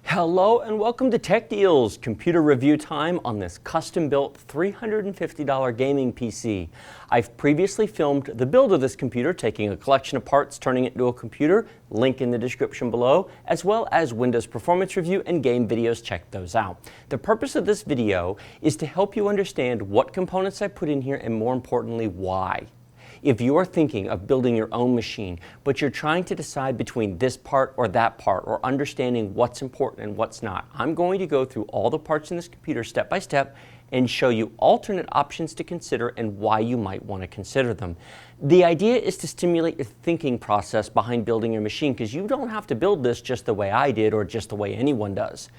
Hello and welcome to Tech Deals, computer review time on this custom-built $350 gaming PC. I've previously filmed the build of this computer, taking a collection of parts, turning it into a computer, link in the description below, as well as Windows performance review and game videos. Check those out. The purpose of this video is to help you understand what components I put in here and, more importantly, why. If you are thinking of building your own machine, but you're trying to decide between this part or that part, or understanding what's important and what's not, I'm going to go through all the parts in this computer step by step and show you alternate options to consider and why you might want to consider them. The idea is to stimulate your thinking process behind building your machine, because you don't have to build this just the way I did or just the way anyone does.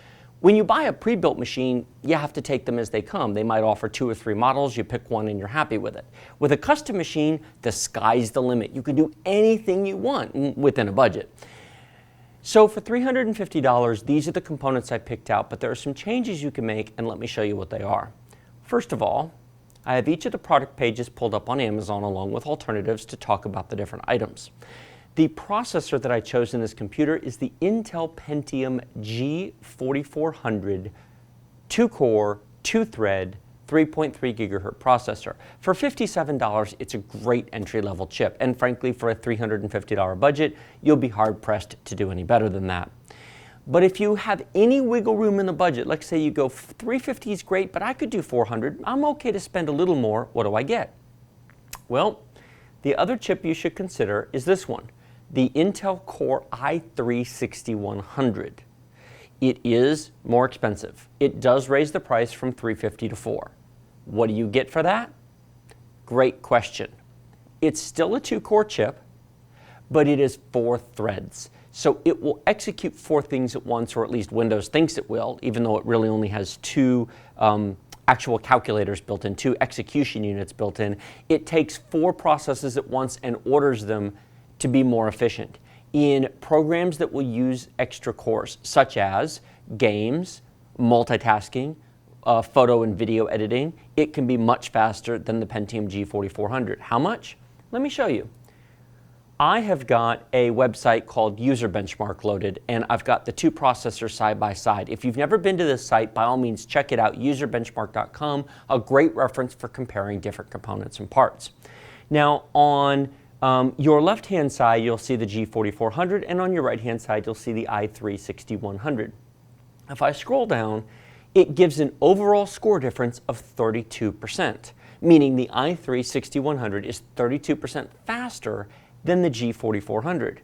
When you buy a pre-built machine, you have to take them as they come. They might offer 2 or 3 models, you pick one and you're happy with it. With a custom machine, the sky's the limit. You can do anything you want within a budget. So for $350, these are the components I picked out, but there are some changes you can make, and let me show you what they are. First of all, I have each of the product pages pulled up on Amazon along with alternatives to talk about the different items. The processor that I chose in this computer is the Intel Pentium G4400 2-core, 2-thread, 3.3 gigahertz processor. For $57, it's a great entry-level chip, and frankly, for a $350 budget, you'll be hard-pressed to do any better than that. But if you have any wiggle room in the budget, let's say you go $350 is great, but I could do $400, I'm okay to spend a little more, what do I get? Well, the other chip you should consider is this one, the Intel Core i3-6100. It is more expensive. It does raise the price from $350 to $400. What do you get for that? Great question. It's still a 2-core chip, but it is 4 threads. So it will execute 4 things at once, or at least Windows thinks it will, even though it really only has 2 actual calculators built in, 2 execution units built in. It takes 4 processes at once and orders them to be more efficient. In programs that will use extra cores, such as games, multitasking, photo and video editing, it can be much faster than the Pentium G4400. How much? Let me show you. I have got a website called User Benchmark loaded, and I've got the 2 processors side by side. If you've never been to this site, by all means check it out, userbenchmark.com, a great reference for comparing different components and parts. Now on your left-hand side, you'll see the G4400, and on your right-hand side, you'll see the i3-6100. If I scroll down, it gives an overall score difference of 32%, meaning the i3-6100 is 32% faster than the G4400.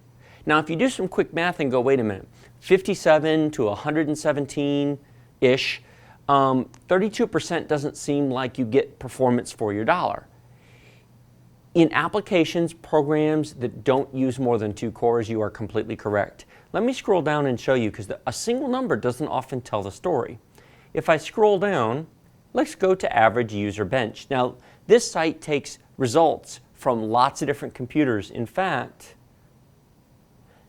Now, if you do some quick math and go, wait a minute, 57 to 117-ish, 32% doesn't seem like you get performance for your dollar. In applications, programs that don't use more than 2 cores, you are completely correct. Let me scroll down and show you, because a single number doesn't often tell the story. If I scroll down, let's go to average user bench. Now, this site takes results from lots of different computers. In fact,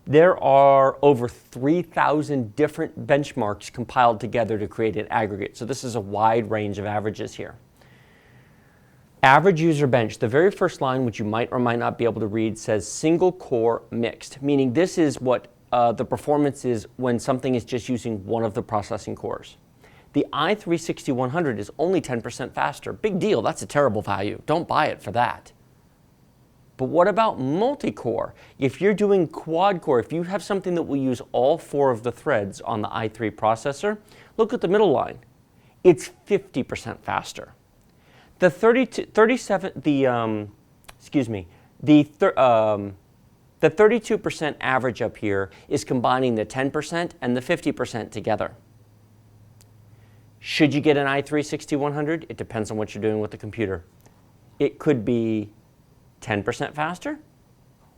there are over 3,000 different benchmarks compiled together to create an aggregate. So this is a wide range of averages here. Average user bench, the very first line, which you might or might not be able to read, says single core mixed, meaning this is what the performance is when something is just using one of the processing cores. The i3-6100 is only 10% faster. Big deal, that's a terrible value. Don't buy it for that. But what about multi-core? If you're doing quad-core, if you have something that will use all 4 of the threads on the i3 processor, look at the middle line. It's 50% faster. The 32% average up here is combining the 10% and the 50% together. Should you get an i3-6100? It depends on what you're doing with the computer. It could be 10% faster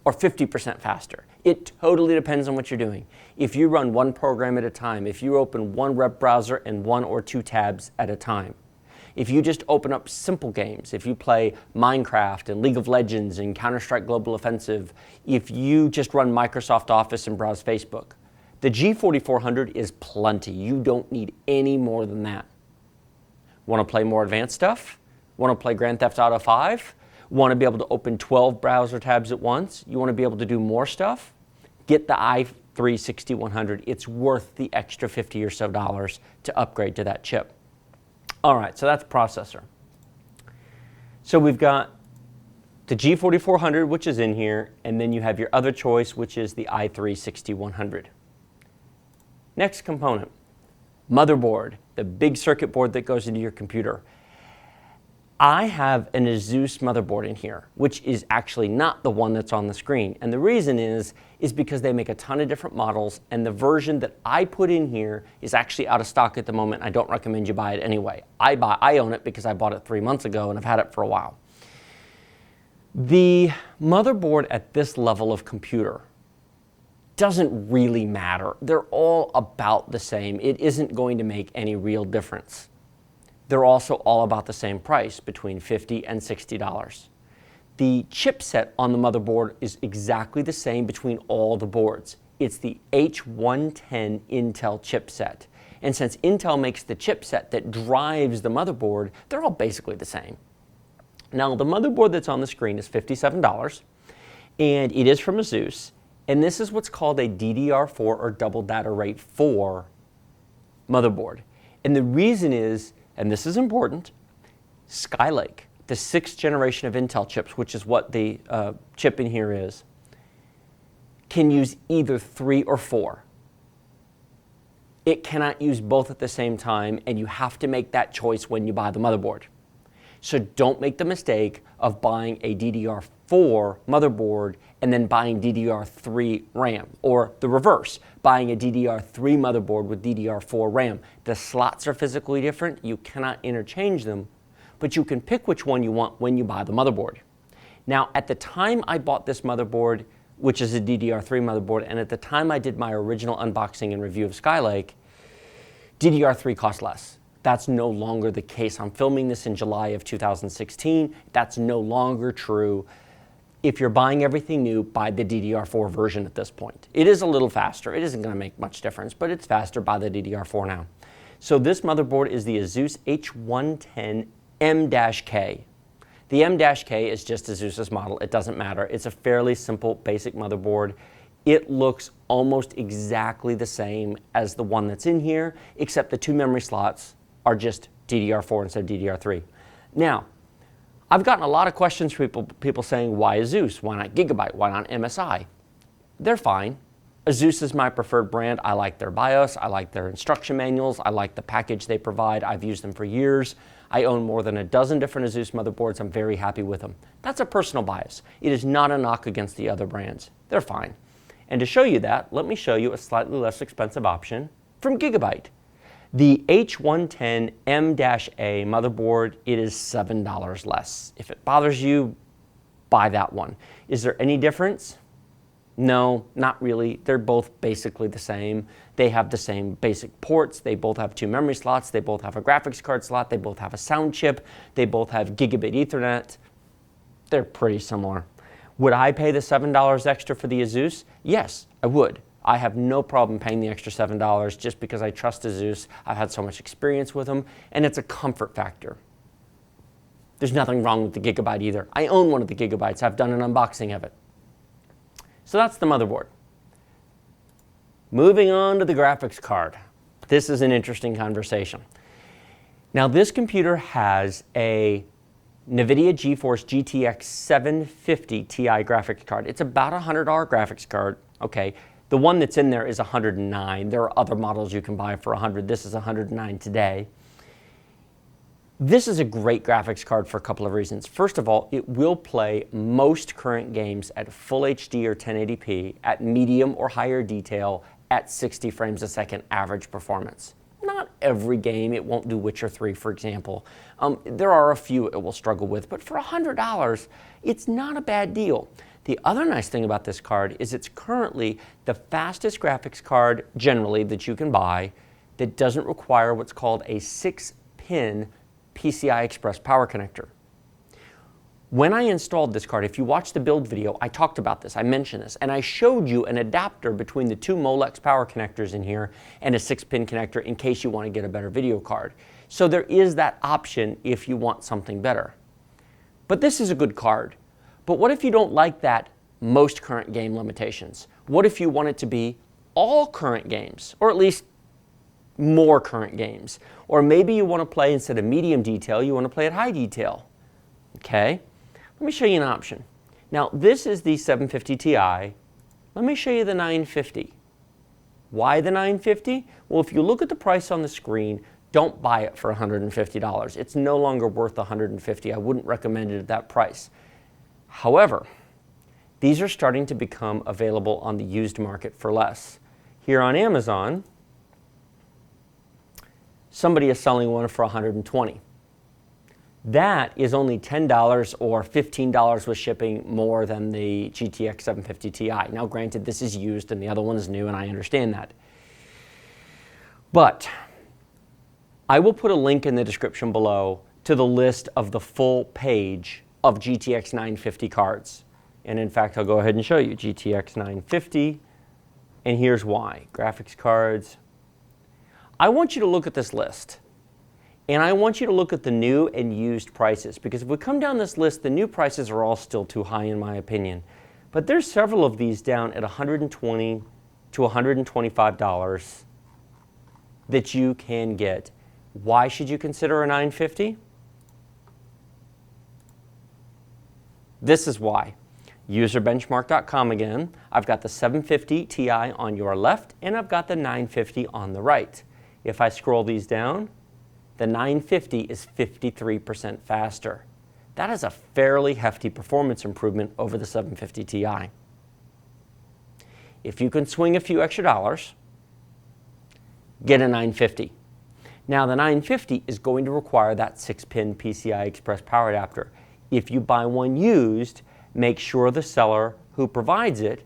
or 50% faster. It totally depends on what you're doing. If you run one program at a time, if you open one web browser and 1 or 2 tabs at a time, if you just open up simple games, if you play Minecraft and League of Legends and Counter-Strike Global Offensive, if you just run Microsoft Office and browse Facebook, the G4400 is plenty. You don't need any more than that. Want to play more advanced stuff? Want to play Grand Theft Auto 5? Want to be able to open 12 browser tabs at once? You want to be able to do more stuff? Get the i3-6100, it's worth the extra $50 or so to upgrade to that chip. All right, so that's processor. So we've got the G4400, which is in here, and then you have your other choice, which is the i3-6100. Next component, motherboard, the big circuit board that goes into your computer. I have an ASUS motherboard in here, which is actually not the one that's on the screen. And the reason is because they make a ton of different models, and the version that I put in here is actually out of stock at the moment. I don't recommend you buy it anyway. I own it because I bought it 3 months ago and I've had it for a while. The motherboard at this level of computer doesn't really matter. They're all about the same. It isn't going to make any real difference. They're also all about the same price, between $50 and $60. The chipset on the motherboard is exactly the same between all the boards. It's the H110 Intel chipset. And since Intel makes the chipset that drives the motherboard, they're all basically the same. Now, the motherboard that's on the screen is $57, and it is from ASUS, and this is what's called a DDR4 or double data rate 4 motherboard. And the reason is, and this is important, Skylake, the 6th generation of Intel chips, which is what the chip in here is, can use either 3 or 4. It cannot use both at the same time, and you have to make that choice when you buy the motherboard. So don't make the mistake of buying a DDR4 motherboard and then buying DDR3 RAM, or the reverse, buying a DDR3 motherboard with DDR4 RAM. The slots are physically different. You cannot interchange them, but you can pick which one you want when you buy the motherboard. Now, at the time I bought this motherboard, which is a DDR3 motherboard, and at the time I did my original unboxing and review of Skylake, DDR3 cost less. That's no longer the case. I'm filming this in July of 2016. That's no longer true. If you're buying everything new, buy the DDR4 version at this point. It is a little faster. It isn't going to make much difference, but it's faster. Buy the DDR4 now. So this motherboard is the ASUS H110 M-K. The M-K is just ASUS's model. It doesn't matter. It's a fairly simple, basic motherboard. It looks almost exactly the same as the one that's in here, except the 2 memory slots are just DDR4 instead of DDR3. Now, I've gotten a lot of questions from people saying, why ASUS? Why not Gigabyte? Why not MSI? They're fine. ASUS is my preferred brand. I like their BIOS. I like their instruction manuals. I like the package they provide. I've used them for years. I own more than a dozen different ASUS motherboards. I'm very happy with them. That's a personal bias. It is not a knock against the other brands. They're fine. And to show you that, let me show you a slightly less expensive option from Gigabyte. The H110 M-A motherboard, it is $7 less. If it bothers you, buy that one. Is there any difference? No, not really. They're both basically the same. They have the same basic ports. They both have 2 memory slots. They both have a graphics card slot. They both have a sound chip. They both have gigabit Ethernet. They're pretty similar. Would I pay the $7 extra for the ASUS? Yes, I would. I have no problem paying the extra $7 just because I trust ASUS. I've had so much experience with them, and it's a comfort factor. There's nothing wrong with the Gigabyte either. I own one of the Gigabytes. I've done an unboxing of it. So that's the motherboard. Moving on to the graphics card. This is an interesting conversation. Now, this computer has a NVidia GeForce GTX 750 Ti graphics card. It's about a $100 graphics card. Okay. The one that's in there is $109. There are other models you can buy for $100. This is $109 today. This is a great graphics card for a couple of reasons. First of all, it will play most current games at full HD or 1080p at medium or higher detail at 60 frames a second average performance. Not every game. It won't do Witcher 3, for example. There are a few it will struggle with, but for $100, it's not a bad deal. The other nice thing about this card is it's currently the fastest graphics card generally that you can buy that doesn't require what's called a 6-pin PCI Express power connector. When I installed this card, if you watch the build video, I talked about this, I mentioned this, and I showed you an adapter between the 2 Molex power connectors in here and a 6-pin connector in case you want to get a better video card. So there is that option if you want something better. But this is a good card. But what if you don't like that most current game limitations? What if you want it to be all current games, or at least more current games. Or maybe you want to play, instead of medium detail, you want to play at high detail. Okay, let me show you an option. Now, this is the 750 Ti. Let me show you the 950. Why the 950? Well, if you look at the price on the screen, don't buy it for $150. It's no longer worth $150. I wouldn't recommend it at that price. However, these are starting to become available on the used market for less. Here on Amazon, somebody is selling one for $120. That is only $10 or $15 with shipping more than the GTX 750 Ti. Now, granted, this is used and the other one is new, and I understand that. But I will put a link in the description below to the list of the full page of GTX 950 cards. And in fact, I'll go ahead and show you GTX 950, and here's why. Graphics cards. I want you to look at this list, and I want you to look at the new and used prices, because if we come down this list, the new prices are all still too high in my opinion. But there's several of these down at $120 to $125 that you can get. Why should you consider a 950? This is why. Userbenchmark.com again. I've got the 750 Ti on your left, and I've got the 950 on the right. If I scroll these down, the 950 is 53% faster. That is a fairly hefty performance improvement over the 750 Ti. If you can swing a few extra dollars, get a 950. Now, the 950 is going to require that 6-pin PCI Express power adapter. If you buy one used, make sure the seller who provides it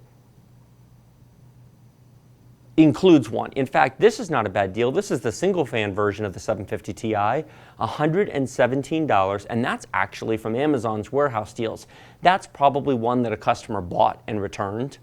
includes one. In fact, this is not a bad deal. This is the single fan version of the 750 Ti, $117, and that's actually from Amazon's warehouse deals. That's probably one that a customer bought and returned.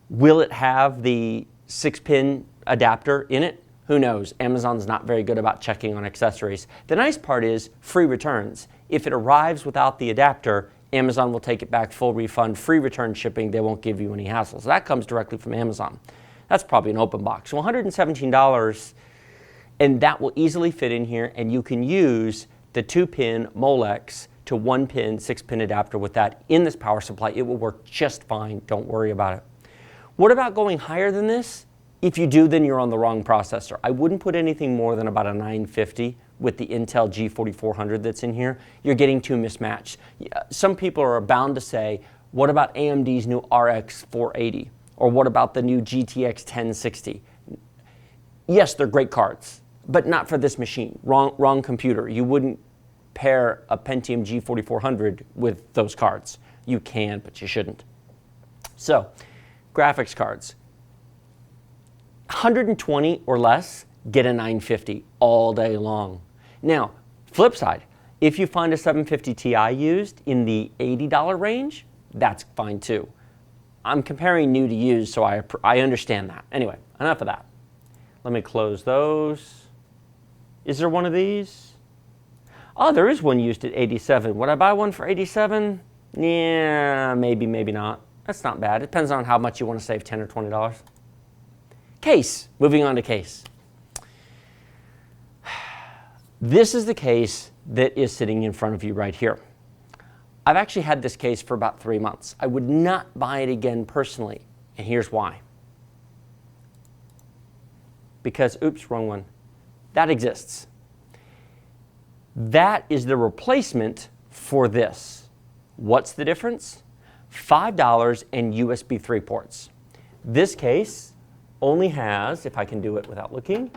Will it have the 6-pin adapter in it? Who knows? Amazon's not very good about checking on accessories. The nice part is free returns. If it arrives without the adapter, Amazon will take it back, full refund, free return shipping. They won't give you any hassles. That comes directly from Amazon. That's probably an open box. So $117, and that will easily fit in here, and you can use the 2-pin Molex to 1-pin, 6-pin adapter with that in this power supply. It will work just fine. Don't worry about it. What about going higher than this? If you do, then you're on the wrong processor. I wouldn't put anything more than about a 950 with the Intel G4400 that's in here. You're getting too mismatched. Some people are bound to say, what about AMD's new RX 480? Or what about the new GTX 1060? Yes, they're great cards, but not for this machine. Wrong computer. You wouldn't pair a Pentium G4400 with those cards. You can, but you shouldn't. So, graphics cards. 120 or less, get a 950 all day long. Now, flip side, if you find a 750 Ti used in the $80 range, that's fine too. I'm comparing new to used, so I understand that. Anyway, enough of that. Let me close those. Is there one of these? Oh, there is one used at 87. Would I buy one for 87? Yeah, maybe, maybe not. That's not bad. It depends on how much you want to save, $10 or $20. Case. Moving on to case. This is the case that is sitting in front of you right here. I've actually had this case for about 3 months. I would not buy it again personally, and here's why. Because, oops, wrong one. That exists. That is the replacement for this. What's the difference? $5 and USB 3 ports. This case only has, if I can do it without looking,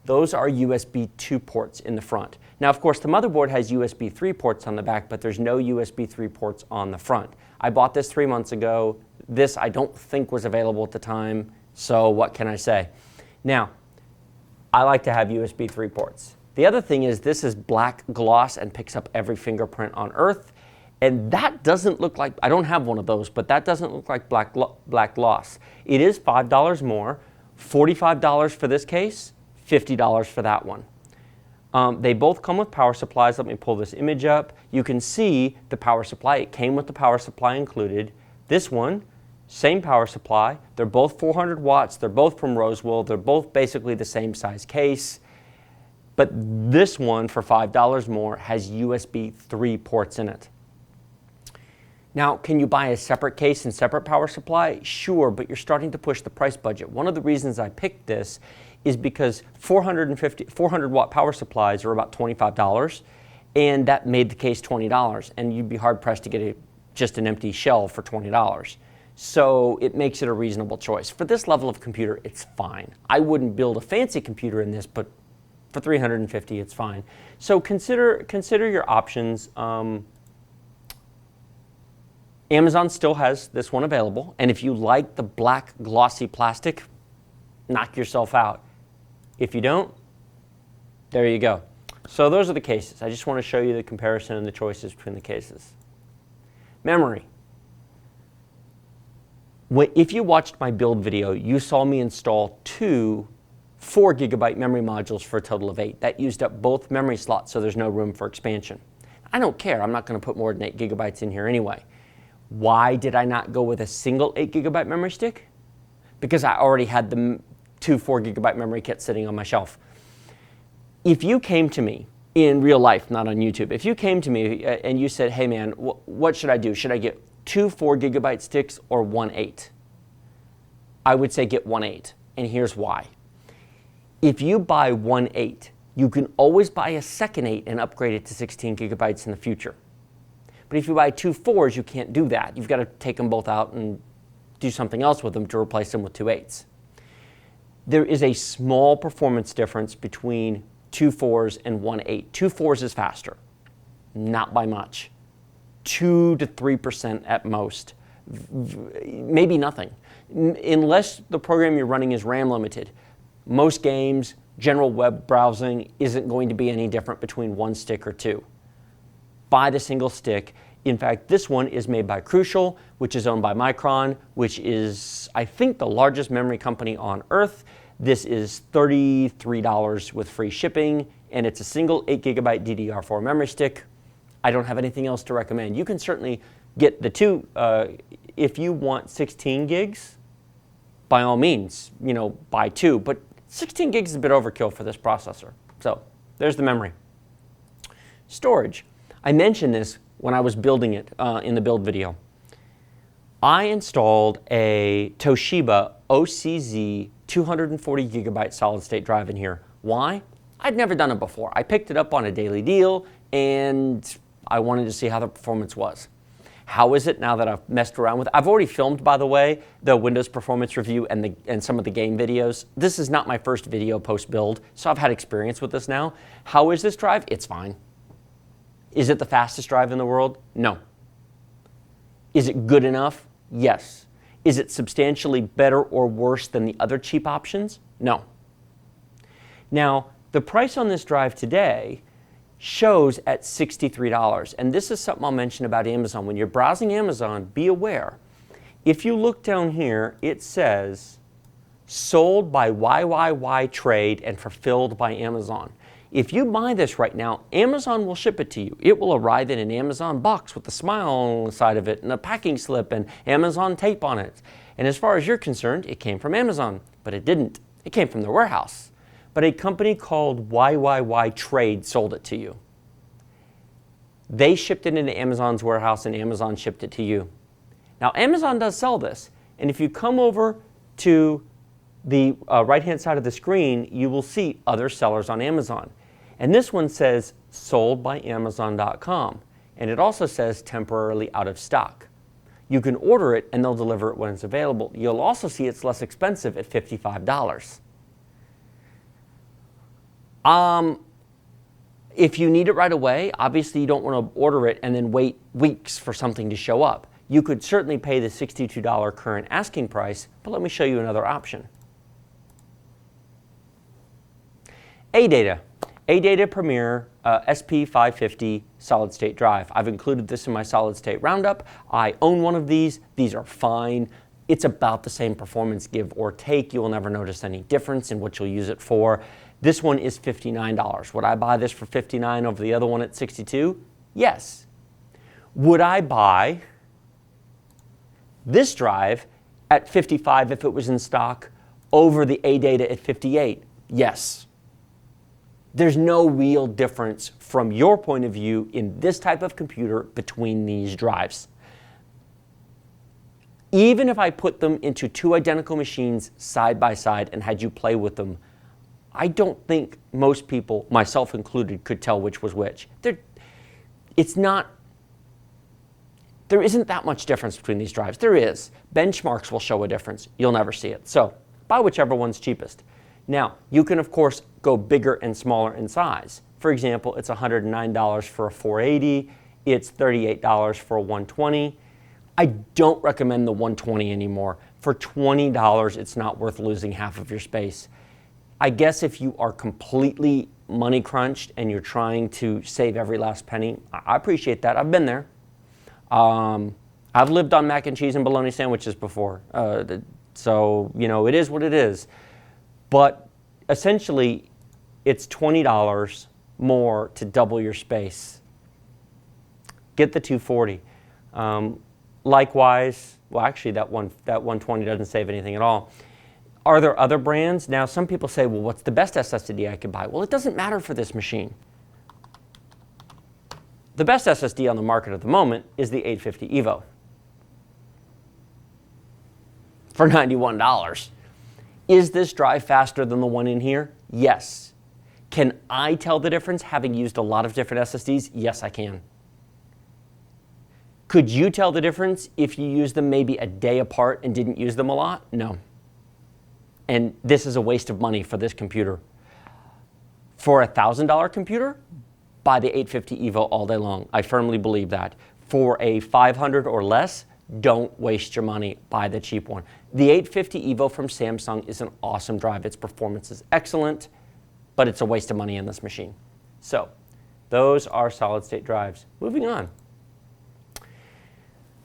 those are USB 2 ports in the front. Now, of course, the motherboard has USB 3 ports on the back, but there's no USB 3 ports on the front. I bought this 3 months ago. This I don't think was available at the time, so what can I say? Now, I like to have USB 3 ports. The other thing is this is black gloss and picks up every fingerprint on Earth, and that doesn't look like, I don't have one of those, but that doesn't look like black gloss. It is $5 more, $45 for this case, $50 for that one. They both come with power supplies. Let me pull this image up. You can see the power supply. It came with the power supply included. This one Same power supply. They're both 400 watts. They're both from Rosewell. They're both basically the same size case. But this one, for $5 more, has USB 3 ports in it. Now, can you buy a separate case and separate power supply? Sure, but you're starting to push the price budget. One of the reasons I picked this is because 400 watt power supplies are about $25, and that made the case $20, and you'd be hard pressed to get just an empty shell for $20. So it makes it a reasonable choice. For this level of computer, it's fine. I wouldn't build a fancy computer in this, but for $350, it's fine. So consider your options. Amazon still has this one available, and if you like the black glossy plastic, knock yourself out. If you don't, there you go. So those are the cases. I just want to show you the comparison and the choices between the cases. Memory. If you watched my build video, you saw me install two 4 GB memory modules for a total of 8. That used up both memory slots, so there's no room for expansion. I don't care. I'm not going to put more than 8 GB in here anyway. Why did I not go with a single 8 GB memory stick? Because I already had the two 4 GB memory kits sitting on my shelf. If you came to me in real life, not on YouTube, if you came to me and you said, hey man, what should I do? Should I get two 4 GB sticks or one 8? I would say get one 8, and here's why. If you buy one 8, you can always buy a second 8 and upgrade it to 16 GB in the future. But if you buy two 4s, you can't do that. You've got to take them both out and do something else with them to replace them with two 8s. There is a small performance difference between two 4s and one 8. Two 4s is faster, not by much. 2 to 3% at most, maybe nothing. Unless the program you're running is RAM limited. Most games, general web browsing isn't going to be any different between one stick or two. Buy the single stick. In fact, this one is made by Crucial, which is owned by Micron, which is, I think, the largest memory company on earth. This is $33 with free shipping, and it's a single 8 GB DDR4 memory stick. I don't have anything else to recommend. You can certainly get the two, if you want 16 gigs, by all means, buy two, but 16 gigs is a bit overkill for this processor. So there's the memory. Storage. I mentioned this when I was building it in the build video. I installed a Toshiba OCZ 240 GB solid state drive in here. Why? I'd never done it before. I picked it up on a daily deal and I wanted to see how the performance was. How is it now that I've messed around with it? I've already filmed, by the way, the Windows performance review and some of the game videos. This is not my first video post-build, so I've had experience with this now. How is this drive? It's fine. Is it the fastest drive in the world? No. Is it good enough? Yes. Is it substantially better or worse than the other cheap options? No. Now, the price on this drive today shows at $63, and this is something I'll mention about Amazon. When you're browsing Amazon, be aware. If you look down here, it says sold by YYY Trade and fulfilled by Amazon. If you buy this right now, Amazon will ship it to you. It will arrive in an Amazon box with a smile on the side of it and a packing slip and Amazon tape on it. And as far as you're concerned, it came from Amazon, but it didn't. It came from their warehouse. But a company called YYY Trade sold it to you. They shipped it into Amazon's warehouse and Amazon shipped it to you. Now, Amazon does sell this. And if you come over to the right-hand side of the screen, you will see other sellers on Amazon. And this one says sold by Amazon.com. And it also says temporarily out of stock. You can order it and they'll deliver it when it's available. You'll also see it's less expensive at $55. If you need it right away, obviously you don't want to order it and then wait weeks for something to show up. You could certainly pay the $62 current asking price, but let me show you another option. ADATA. ADATA Premier SP550 solid state drive. I've included this in my solid state roundup. I own one of these. These are fine. It's about the same performance, give or take. You will never notice any difference in what you'll use it for. This one is $59. Would I buy this for $59 over the other one at $62? Yes. Would I buy this drive at 55 if it was in stock over the ADATA at 58? Yes. There's no real difference from your point of view in this type of computer between these drives. Even if I put them into two identical machines side by side and had you play with them, I don't think most people, myself included, could tell which was which. There isn't that much difference between these drives. There is. Benchmarks will show a difference. You'll never see it. So buy whichever one's cheapest. Now, you can, of course, go bigger and smaller in size. For example, it's $109 for a 480. It's $38 for a 120. I don't recommend the 120 anymore. For $20, it's not worth losing half of your space. I guess if you are completely money crunched and you're trying to save every last penny, I appreciate that. I've been there. I've lived on mac and cheese and bologna sandwiches before. So, you know, it is what it is. But essentially, it's $20 more to double your space. Get the 240. Likewise, well, actually, that 120 doesn't save anything at all. Are there other brands? Now, some people say, well, what's the best SSD I could buy? Well, it doesn't matter for this machine. The best SSD on the market at the moment is the 850 EVO for $91. Is this drive faster than the one in here? Yes. Can I tell the difference having used a lot of different SSDs? Yes, I can. Could you tell the difference if you used them maybe a day apart and didn't use them a lot? No. And this is a waste of money for this computer. For a $1,000 computer, buy the 850 EVO all day long. I firmly believe that. For a 500 or less, don't waste your money. Buy the cheap one. The 850 EVO from Samsung is an awesome drive. Its performance is excellent, but it's a waste of money in this machine. So, those are solid-state drives. Moving on.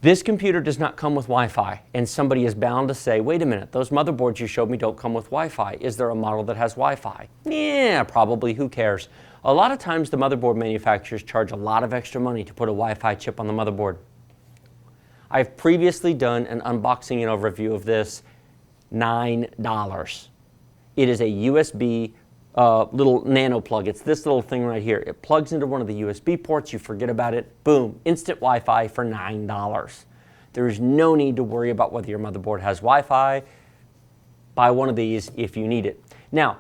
This computer does not come with Wi-Fi, and somebody is bound to say, wait a minute, those motherboards you showed me don't come with Wi-Fi. Is there a model that has Wi-Fi? Yeah, probably, who cares? A lot of times the motherboard manufacturers charge a lot of extra money to put a Wi-Fi chip on the motherboard. I've previously done an unboxing and overview of this, $9. It is a USB little nano plug. It's this little thing right here. It plugs into one of the USB ports, you forget about it, boom, instant Wi-Fi for $9. There is no need to worry about whether your motherboard has Wi-Fi. Buy one of these if you need it. Now,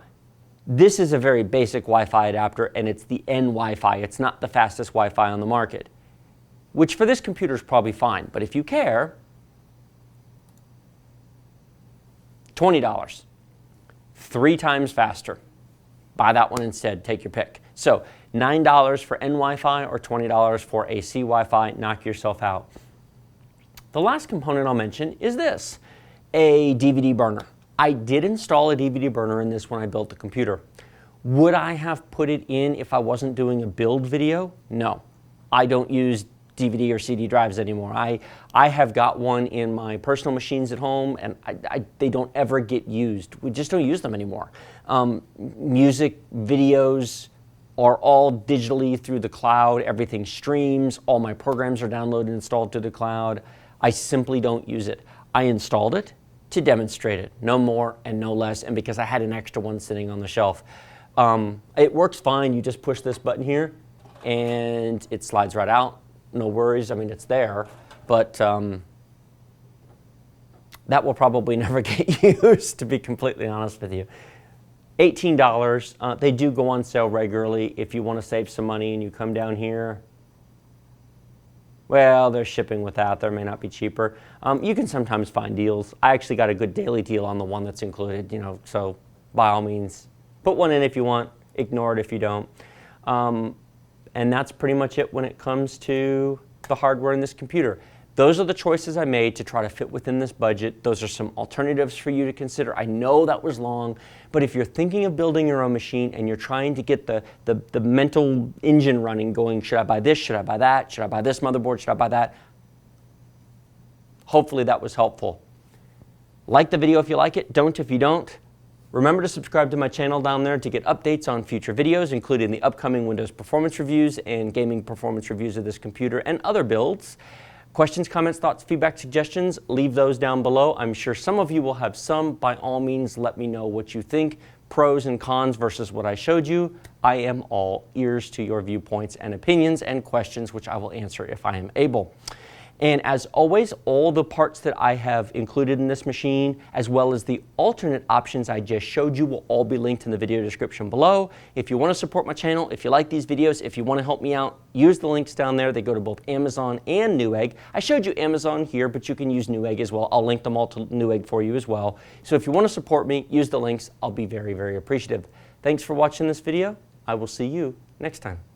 this is a very basic Wi-Fi adapter, and it's the N Wi-Fi. It's not the fastest Wi-Fi on the market, which for this computer is probably fine. But if you care, $20, 3 times faster. Buy that one instead. Take your pick. So $9 for N Wi-Fi or $20 for AC Wi-Fi. Knock yourself out. The last component I'll mention is this, a DVD burner. I did install a DVD burner in this when I built the computer. Would I have put it in if I wasn't doing a build video? No. I don't use DVD or CD drives anymore. I have got one in my personal machines at home, and they don't ever get used. We just don't use them anymore. Music, videos are all digitally through the cloud. Everything streams. All my programs are downloaded and installed to the cloud. I simply don't use it. I installed it to demonstrate it, no more and no less, and because I had an extra one sitting on the shelf. It works fine. You just push this button here, and it slides right out. No worries. I mean, it's there, but that will probably never get used, to be completely honest with you. $18. They do go on sale regularly. If you want to save some money and you come down here, well, they're shipping with that. There may not be cheaper. You can sometimes find deals. I actually got a good daily deal on the one that's included, so by all means, put one in if you want, ignore it if you don't. And that's pretty much it when it comes to the hardware in this computer. Those are the choices I made to try to fit within this budget. Those are some alternatives for you to consider. I know that was long, but if you're thinking of building your own machine and you're trying to get the mental engine running, going, should I buy this, should I buy that, should I buy this motherboard, should I buy that? Hopefully that was helpful. Like the video if you like it, don't if you don't. Remember to subscribe to my channel down there to get updates on future videos, including the upcoming Windows performance reviews and gaming performance reviews of this computer and other builds. Questions, comments, thoughts, feedback, suggestions, leave those down below. I'm sure some of you will have some. By all means, let me know what you think, pros and cons versus what I showed you. I am all ears to your viewpoints and opinions and questions, which I will answer if I am able. And as always, all the parts that I have included in this machine, as well as the alternate options I just showed you, will all be linked in the video description below. If you want to support my channel, if you like these videos, if you want to help me out, use the links down there. They go to both Amazon and Newegg. I showed you Amazon here, but you can use Newegg as well. I'll link them all to Newegg for you as well. So if you want to support me, use the links. I'll be very, very appreciative. Thanks for watching this video. I will see you next time.